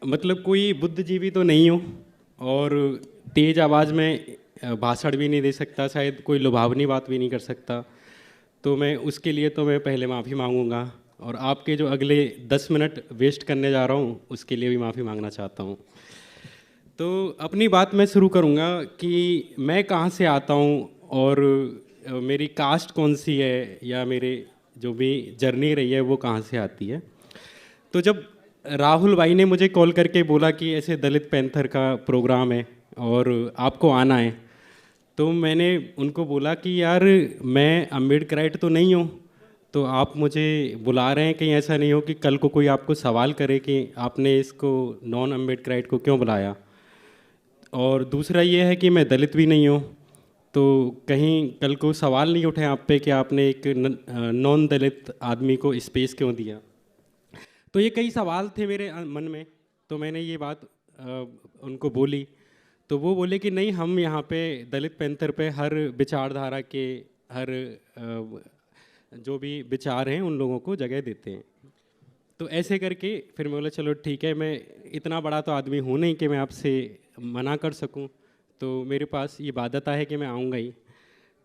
मतलब कोई बुद्धिजीवी तो नहीं हूँ और तेज आवाज़ में भाषण भी नहीं दे सकता, शायद कोई लुभावनी बात भी नहीं कर सकता। तो मैं उसके लिए तो मैं पहले माफ़ी मांगूंगा, और आपके जो अगले 10 मिनट वेस्ट करने जा रहा हूँ उसके लिए भी माफ़ी मांगना चाहता हूँ। तो अपनी बात मैं शुरू करूँगा कि मैं कहाँ से आता हूँ और मेरी कास्ट कौन सी है, या मेरे जो भी जर्नी रही है वो कहाँ से आती है। तो जब राहुल भाई ने मुझे कॉल करके बोला कि ऐसे दलित पैंथर का प्रोग्राम है और आपको आना है, तो मैंने उनको बोला कि यार मैं अम्बेडकराइट तो नहीं हूँ, तो आप मुझे बुला रहे हैं, कहीं ऐसा नहीं हो कि कल को कोई आपको सवाल करे कि आपने इसको नॉन अम्बेडकराइट को क्यों बुलाया। और दूसरा ये है कि मैं दलित भी नहीं हूँ, तो कहीं कल को सवाल नहीं उठे आप पे कि आपने एक नॉन दलित आदमी को स्पेस क्यों दिया। तो ये कई सवाल थे मेरे मन में। तो मैंने ये बात उनको बोली, तो वो बोले कि नहीं, हम यहाँ पे दलित पैंथर पे हर विचारधारा के, हर जो भी विचार हैं उन लोगों को जगह देते हैं। तो ऐसे करके फिर मैं बोला चलो ठीक है, मैं इतना बड़ा तो आदमी हूँ नहीं कि मैं आपसे मना कर सकूँ, तो मेरे पास ये बाध्यता है कि मैं आऊँगा ही।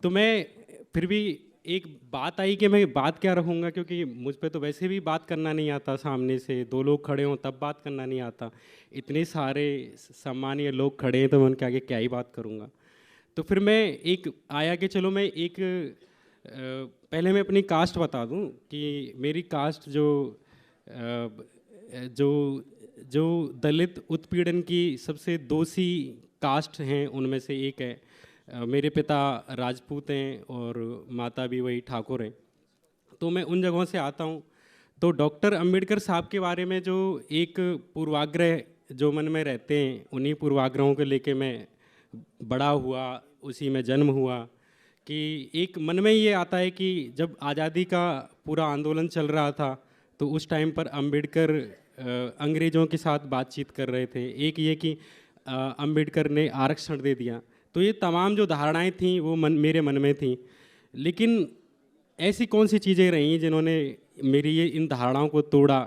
तो मैं फिर भी एक बात आई कि मैं बात क्या रखूँगा, क्योंकि मुझ पे तो वैसे भी बात करना नहीं आता, सामने से दो लोग खड़े हों तब बात करना नहीं आता, इतने सारे सम्मानीय लोग खड़े हैं तो मैं उनके आगे क्या ही बात करूँगा। तो फिर मैं एक आया कि चलो मैं एक पहले मैं अपनी कास्ट बता दूं कि मेरी कास्ट जो जो दलित उत्पीड़न की सबसे दोषी कास्ट हैं उनमें से एक है। मेरे पिता राजपूत हैं और माता भी वही ठाकुर हैं। तो मैं उन जगहों से आता हूँ। तो डॉक्टर अंबेडकर साहब के बारे में जो एक पूर्वाग्रह जो मन में रहते हैं, उन्हीं पूर्वाग्रहों को लेके मैं बड़ा हुआ, उसी में जन्म हुआ। कि एक मन में ये आता है कि जब आज़ादी का पूरा आंदोलन चल रहा था तो उस टाइम पर अंबेडकर अंग्रेज़ों के साथ बातचीत कर रहे थे। एक ये कि अंबेडकर ने आरक्षण दे दिया। तो ये तमाम जो धारणाएं थीं वो मेरे मन में थीं। लेकिन ऐसी कौन सी चीज़ें रहीं जिन्होंने मेरी ये इन धारणाओं को तोड़ा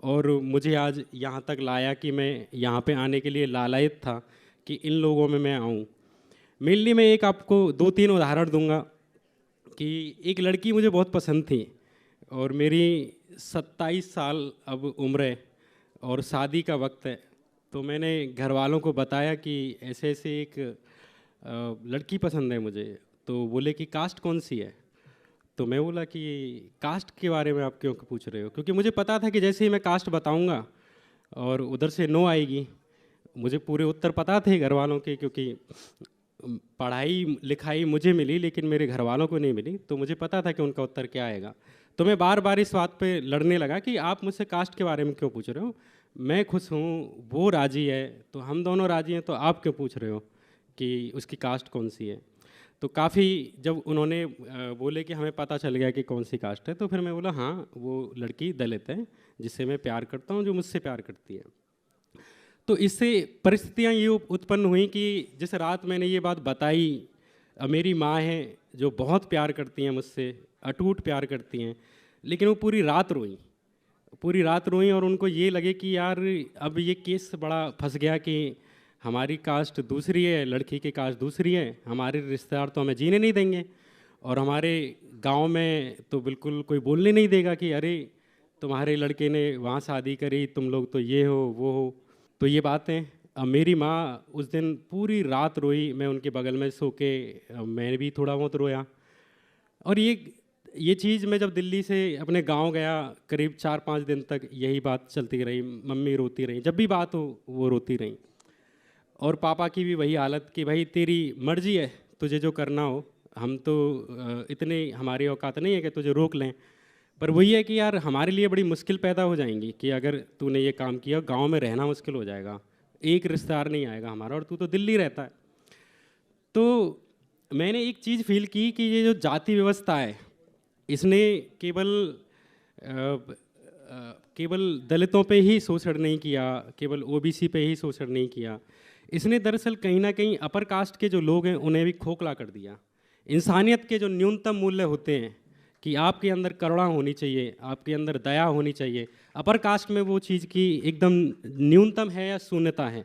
और मुझे आज यहाँ तक लाया कि मैं यहाँ पे आने के लिए लालायित था कि इन लोगों में मैं आऊँ। मेनली मैं एक आपको 2-3 उदाहरण दूंगा कि एक लड़की मुझे बहुत पसंद थी और मेरी 27 साल अब उम्र है और शादी का वक्त है। तो मैंने घर वालों को बताया कि ऐसे ऐसे एक लड़की पसंद है मुझे। तो बोले कि कास्ट कौन सी है। तो मैं बोला कि कास्ट के बारे में आप क्यों पूछ रहे हो, क्योंकि मुझे पता था कि जैसे ही मैं कास्ट बताऊंगा और उधर से नो आएगी। मुझे पूरे उत्तर पता थे घर वालों के, क्योंकि पढ़ाई लिखाई मुझे मिली लेकिन मेरे घर वालों को नहीं मिली, तो मुझे पता था कि उनका उत्तर क्या आएगा। तो मैं बार बार इस बात पे लड़ने लगा कि आप मुझसे कास्ट के बारे में क्यों पूछ रहे हो, मैं खुश हूँ, वो राजी है, तो हम दोनों राजी हैं, तो आप क्यों पूछ रहे हो कि उसकी कास्ट कौन सी है। तो काफ़ी जब उन्होंने बोले कि हमें पता चल गया कि कौन सी कास्ट है, तो फिर मैं बोला हाँ, वो लड़की दलित है जिससे मैं प्यार करता हूँ, जो मुझसे प्यार करती है। तो इससे परिस्थितियाँ ये उत्पन्न हुई कि जिस रात मैंने ये बात बताई, मेरी माँ है जो बहुत प्यार करती हैं मुझसे, अटूट प्यार करती हैं, लेकिन वो पूरी रात रोई, पूरी रात रोई। और उनको ये लगे कि यार अब ये केस बड़ा फंस गया कि हमारी कास्ट दूसरी है, लड़की की कास्ट दूसरी है, हमारे रिश्तेदार तो हमें जीने नहीं देंगे, और हमारे गांव में तो बिल्कुल कोई बोलने नहीं देगा कि अरे तुम्हारे लड़के ने वहाँ शादी करी, तुम लोग तो ये हो वो हो। तो ये बातें, अब मेरी माँ उस दिन पूरी रात रोई, मैं उनके बगल में सो के मैं भी थोड़ा बहुत रोया। और ये चीज़ मैं जब दिल्ली से अपने गांव गया, करीब 4-5 दिन तक यही बात चलती रही, मम्मी रोती रही, जब भी बात हो वो रोती रही। और पापा की भी वही हालत कि भाई तेरी मर्जी है, तुझे जो करना हो, हम तो इतने हमारी औकात नहीं है कि तुझे रोक लें। पर वही है कि यार हमारे लिए बड़ी मुश्किल पैदा हो जाएंगी कि अगर तूने ये काम किया, गांव में रहना मुश्किल हो जाएगा, एक रिश्तेदार नहीं आएगा हमारा, और तू तो दिल्ली रहता है। तो मैंने एक चीज़ फील की कि ये जो जाति व्यवस्था है, इसने केवल केवल दलितों पे ही शोषण नहीं किया, केवल ओबीसी पे ही शोषण नहीं किया, इसने दरअसल कहीं ना कहीं अपर कास्ट के जो लोग हैं उन्हें भी खोखला कर दिया। इंसानियत के जो न्यूनतम मूल्य होते हैं कि आपके अंदर करुणा होनी चाहिए, आपके अंदर दया होनी चाहिए। अपर कास्ट में वो चीज़ की एकदम न्यूनतम है या शून्यता है।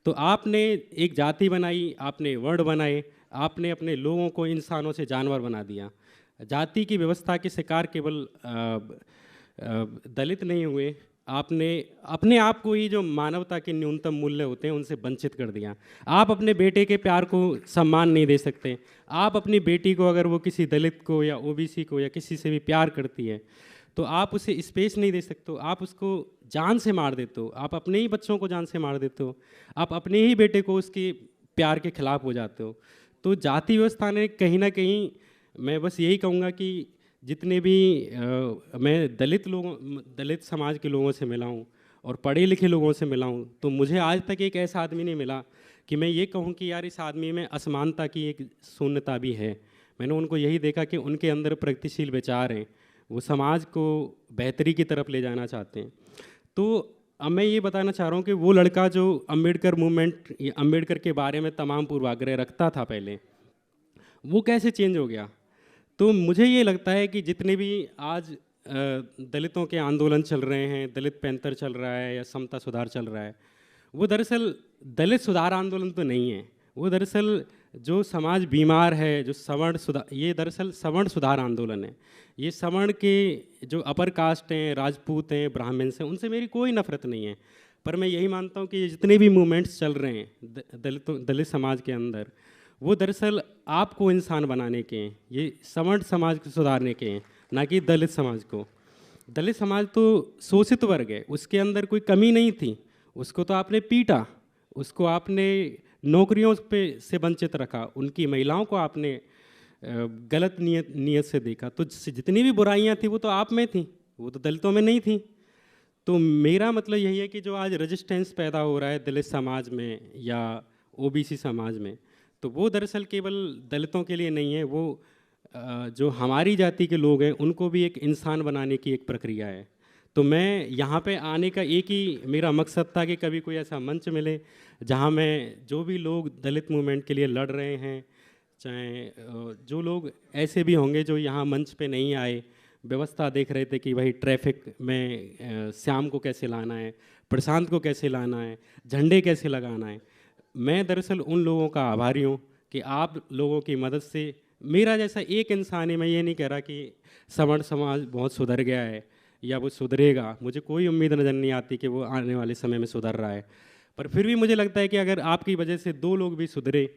तो आपने एक जाति बनाई, आपने वर्ण बनाए, आपने अपने लोगों को इंसानों से जानवर बना दिया। जाति की व्यवस्था के शिकार केवल दलित नहीं हुए, आपने अपने आप को ही जो मानवता के न्यूनतम मूल्य होते हैं उनसे वंचित कर दिया। आप अपने बेटे के प्यार को सम्मान नहीं दे सकते। आप अपनी बेटी को, अगर वो किसी दलित को या ओबीसी को या किसी से भी प्यार करती है, तो आप उसे स्पेस नहीं दे सकते हो, आप उसको जान से मार देते हो। आप अपने ही बच्चों को जान से मार देते हो, आप अपने ही बेटे को उसके प्यार के खिलाफ हो जाते हो। तो जाति व्यवस्था ने कहीं ना कहीं, मैं बस यही कहूँगा कि जितने भी मैं दलित समाज के लोगों से मिला हूँ और पढ़े लिखे लोगों से मिला हूँ, तो मुझे आज तक एक ऐसा आदमी नहीं मिला कि मैं ये कहूँ कि यार इस आदमी में असमानता की एक शून्यता भी है। मैंने उनको यही देखा कि उनके अंदर प्रगतिशील विचार हैं, वो समाज को बेहतरी की तरफ ले जाना चाहते हैं। तो अब मैं ये बताना चाह रहा हूँ कि वो लड़का जो अम्बेडकर मूवमेंट, अम्बेडकर के बारे में तमाम पूर्वाग्रह रखता था पहले, वो कैसे चेंज हो गया। तो मुझे ये लगता है कि जितने भी आज दलितों के आंदोलन चल रहे हैं, दलित पैंथर चल रहा है या समता सुधार चल रहा है, वो दरअसल दलित सुधार आंदोलन तो नहीं है। वो दरअसल जो समाज बीमार है, जो सवर्ण सुधार, ये दरअसल सवर्ण सुधार आंदोलन है। ये सवर्ण के जो अपर कास्ट हैं, राजपूत हैं, ब्राह्मण्स हैं, उनसे मेरी कोई नफरत नहीं है। पर मैं यही मानता हूँ कि ये जितने भी मूवमेंट्स चल रहे हैं दलित समाज के अंदर, वो दरअसल आपको इंसान बनाने के हैं, ये सवर्ण समाज को सुधारने के हैं, ना कि दलित समाज को। दलित समाज तो शोषित वर्ग है, उसके अंदर कोई कमी नहीं थी, उसको तो आपने पीटा, उसको आपने नौकरियों पे से वंचित रखा, उनकी महिलाओं को आपने गलत नीयत से देखा। तो जितनी भी बुराइयां थी वो तो आप में थी, वो तो दलितों में नहीं थी। तो मेरा मतलब यही है कि जो आज रेजिस्टेंस पैदा हो रहा है दलित समाज में या ओबीसी समाज में, तो वो दरअसल केवल दलितों के लिए नहीं है, वो जो हमारी जाति के लोग हैं उनको भी एक इंसान बनाने की एक प्रक्रिया है। तो मैं यहाँ पे आने का एक ही मेरा मकसद था कि कभी कोई ऐसा मंच मिले जहाँ मैं, जो भी लोग दलित मूवमेंट के लिए लड़ रहे हैं, चाहे जो लोग ऐसे भी होंगे जो यहाँ मंच पे नहीं आए, व्यवस्था देख रहे थे कि भाई ट्रैफिक में श्याम को कैसे लाना है, प्रशांत को कैसे लाना है, झंडे कैसे लगाना है, मैं दरअसल उन लोगों का आभारी हूँ कि आप लोगों की मदद से मेरा जैसा एक इंसान है, मैं ये नहीं कह रहा कि सवर्ण समाज बहुत सुधर गया है या वो सुधरेगा, मुझे कोई उम्मीद नज़र नहीं आती कि वो आने वाले समय में सुधर रहा है। पर फिर भी मुझे लगता है कि अगर आपकी वजह से 2 लोग भी सुधरे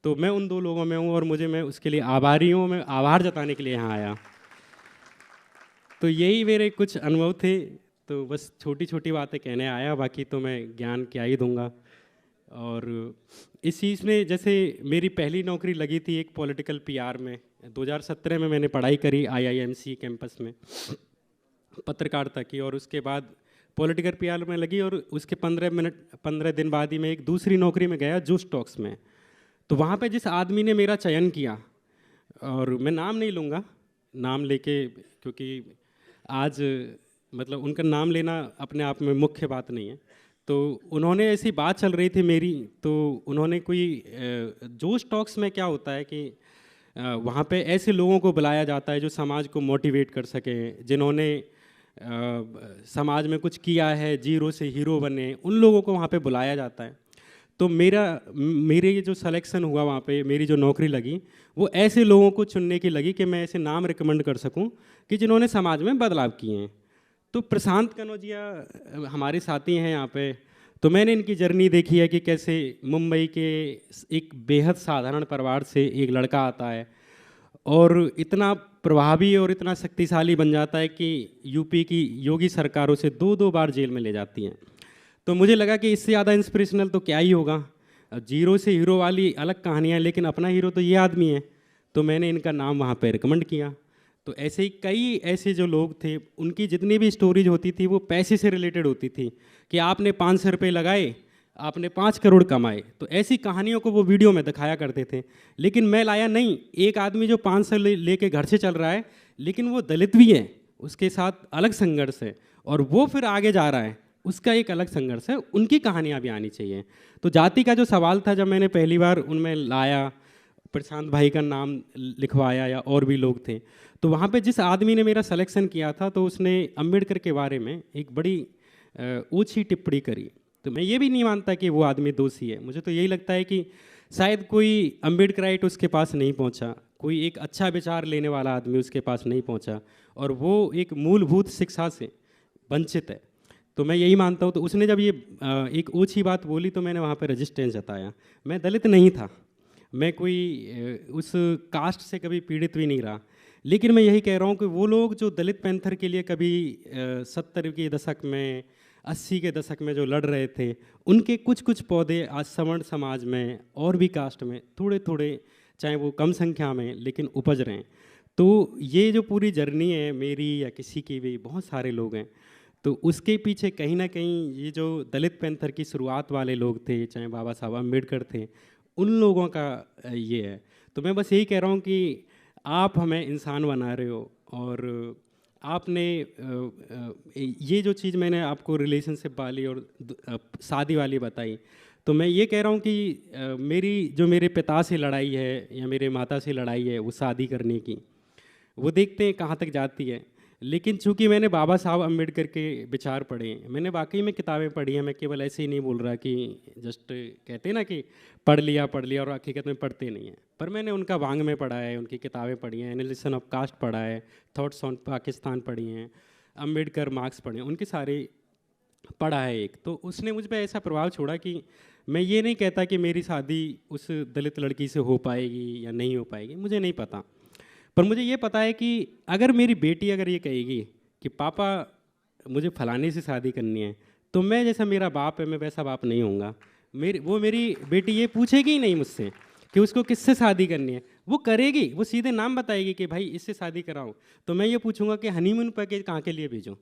तो मैं उन 2 लोगों में हूँ और मैं उसके लिए आभारी हूँ, मैं आभार जताने के लिए यहाँ आया। तो यही मेरे कुछ अनुभव थे, तो बस छोटी छोटी बातें कहने आया, बाकी तो मैं ज्ञान क्या ही दूंगा। और इस चीज़ में जैसे मेरी पहली नौकरी लगी थी एक पॉलिटिकल पीआर में, 2017 में मैंने पढ़ाई करी आईआईएमसी कैंपस में पत्रकारिता की, और उसके बाद पॉलिटिकल पीआर में लगी, और उसके 15 दिन बाद ही मैं एक दूसरी नौकरी में गया जूस टॉक्स में। तो वहाँ पे जिस आदमी ने मेरा चयन किया, और मैं नाम नहीं लूँगा, नाम लेके, क्योंकि आज मतलब उनका नाम लेना अपने आप में मुख्य बात नहीं है, तो उन्होंने ऐसी बात चल रही थी मेरी, तो उन्होंने कोई जोश टॉक्स में क्या होता है कि वहाँ पे ऐसे लोगों को बुलाया जाता है जो समाज को मोटिवेट कर सकें, जिन्होंने समाज में कुछ किया है, जीरो से हीरो बने, उन लोगों को वहाँ पे बुलाया जाता है। तो मेरे ये जो सिलेक्शन हुआ वहाँ पे, मेरी जो नौकरी लगी, वो ऐसे लोगों को चुनने की लगी कि मैं ऐसे नाम रिकमेंड कर सकूं कि जिन्होंने समाज में बदलाव किए हैं। तो प्रशांत कनौजिया हमारे साथी हैं यहाँ पे, तो मैंने इनकी जर्नी देखी है कि कैसे मुंबई के एक बेहद साधारण परिवार से एक लड़का आता है और इतना प्रभावी और इतना शक्तिशाली बन जाता है कि यूपी की योगी सरकारों से 2-2 बार जेल में ले जाती हैं। तो मुझे लगा कि इससे ज़्यादा इंस्पिरेशनल तो क्या ही होगा। जीरो से हीरो वाली अलग कहानियाँ, लेकिन अपना हीरो तो ये आदमी है। तो मैंने इनका नाम वहाँ पे रिकमेंड किया। तो ऐसे ही कई ऐसे जो लोग थे, उनकी जितनी भी स्टोरीज होती थी वो पैसे से रिलेटेड होती थी कि आपने 500 रुपये लगाए, आपने 5 करोड़ कमाए। तो ऐसी कहानियों को वो वीडियो में दिखाया करते थे। लेकिन मैं लाया नहीं, एक आदमी जो 500 लेके घर से चल रहा है, लेकिन वो दलित भी है, उसके साथ अलग संघर्ष है, और वो फिर आगे जा रहा है, उसका एक अलग संघर्ष है, उनकी कहानियाँ भी आनी चाहिए। तो जाति का जो सवाल था, जब मैंने पहली बार उनमें लाया, प्रशांत भाई का नाम लिखवाया या और भी लोग थे। तो वहाँ पे जिस आदमी ने मेरा सिलेक्शन किया था तो उसने अम्बेडकर के बारे में एक बड़ी ऊंची टिप्पणी करी। तो मैं ये भी नहीं मानता कि वो आदमी दोषी है। मुझे तो यही लगता है कि शायद कोई अम्बेडकराइट उसके पास नहीं पहुंचा, कोई एक अच्छा विचार लेने वाला आदमी उसके पास नहीं पहुंचा, और वो एक मूलभूत शिक्षा से वंचित है। तो मैं यही मानता हूँ। तो उसने जब ये एक ऊंची बात बोली तो मैंने वहाँ पर रेजिस्टेंस जताया। मैं दलित नहीं था, मैं कोई उस कास्ट से कभी पीड़ित भी नहीं रहा, लेकिन मैं यही कह रहा हूँ कि वो लोग जो दलित पैंथर के लिए कभी 70 के दशक में 80 के दशक में जो लड़ रहे थे, उनके कुछ कुछ पौधे आज सवर्ण समाज में और भी कास्ट में थोड़े थोड़े, चाहे वो कम संख्या में, लेकिन उपज रहे हैं। तो ये जो पूरी जर्नी है मेरी या किसी की भी, बहुत सारे लोग हैं, तो उसके पीछे कहीं ना कहीं ये जो दलित पैंथर की शुरुआत वाले लोग थे, चाहे बाबा साहब अम्बेडकर थे, उन लोगों का ये है। तो मैं बस यही कह रहा हूँ कि आप हमें इंसान बना रहे हो, और आपने ये जो चीज़ मैंने आपको रिलेशनशिप वाली और शादी वाली बताई, तो मैं ये कह रहा हूँ कि मेरी जो मेरे पिता से लड़ाई है या मेरे माता से लड़ाई है वो शादी करने की, वो देखते हैं कहाँ तक जाती है। लेकिन चूंकि मैंने बाबा साहब अम्बेडकर के विचार पढ़े हैं, मैंने वाकई में किताबें पढ़ी हैं, मैं केवल ऐसे ही नहीं बोल रहा कि जस्ट कहते हैं ना कि पढ़ लिया और हकीकत में पढ़ते नहीं हैं, पर मैंने उनका वांग में पढ़ा है, उनकी किताबें पढ़ी हैं, एनालिसिस ऑफ कास्ट पढ़ा है, थॉट्स ऑन पाकिस्तान पढ़ी हैं, अम्बेडकर मार्क्स पढ़े हैं, उनके सारे पढ़ा है एक। तो उसने मुझ पर ऐसा प्रभाव छोड़ा कि मैं ये नहीं कहता कि मेरी शादी उस दलित लड़की से हो पाएगी या नहीं हो पाएगी, मुझे नहीं पता, पर मुझे ये पता है कि अगर मेरी बेटी अगर ये कहेगी कि पापा मुझे फलाने से शादी करनी है, तो मैं जैसा मेरा बाप है मैं वैसा बाप नहीं होऊंगा। मेरी बेटी ये पूछेगी ही नहीं मुझसे कि उसको किससे शादी करनी है, वो करेगी, वो सीधे नाम बताएगी कि भाई इससे शादी कराऊं। तो मैं ये पूछूंगा कि हनीमून पैकेज कहाँ के लिए भेजूं।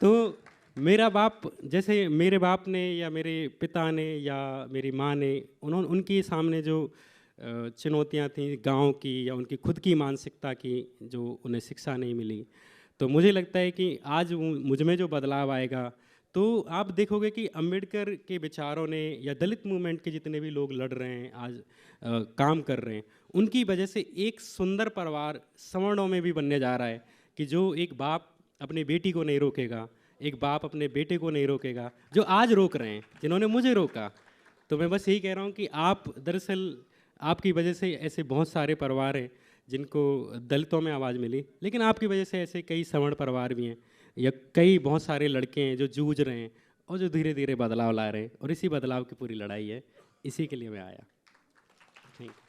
तो मेरा बाप, जैसे मेरे बाप ने या मेरे पिता ने या मेरी माँ ने, उन्होंने उनके सामने जो चुनौतियाँ थी गांव की या उनकी खुद की मानसिकता की, जो उन्हें शिक्षा नहीं मिली, तो मुझे लगता है कि आज मुझ में जो बदलाव आएगा, तो आप देखोगे कि अम्बेडकर के विचारों ने या दलित मूवमेंट के जितने भी लोग लड़ रहे हैं आज, काम कर रहे हैं, उनकी वजह से एक सुंदर परिवार सवर्णों में भी बनने जा रहा है। कि जो एक बाप अपने बेटी को नहीं रोकेगा, एक बाप अपने बेटे को नहीं रोकेगा, जो आज रोक रहे हैं, जिन्होंने मुझे रोका। तो मैं बस यही कह रहा हूँ कि आप दरअसल आपकी वजह से ऐसे बहुत सारे परिवार हैं जिनको दलितों में आवाज़ मिली, लेकिन आपकी वजह से ऐसे कई सवर्ण परिवार भी हैं, या कई बहुत सारे लड़के हैं जो जूझ रहे हैं और जो धीरे धीरे बदलाव ला रहे हैं, और इसी बदलाव की पूरी लड़ाई है, इसी के लिए मैं आया। Thank you.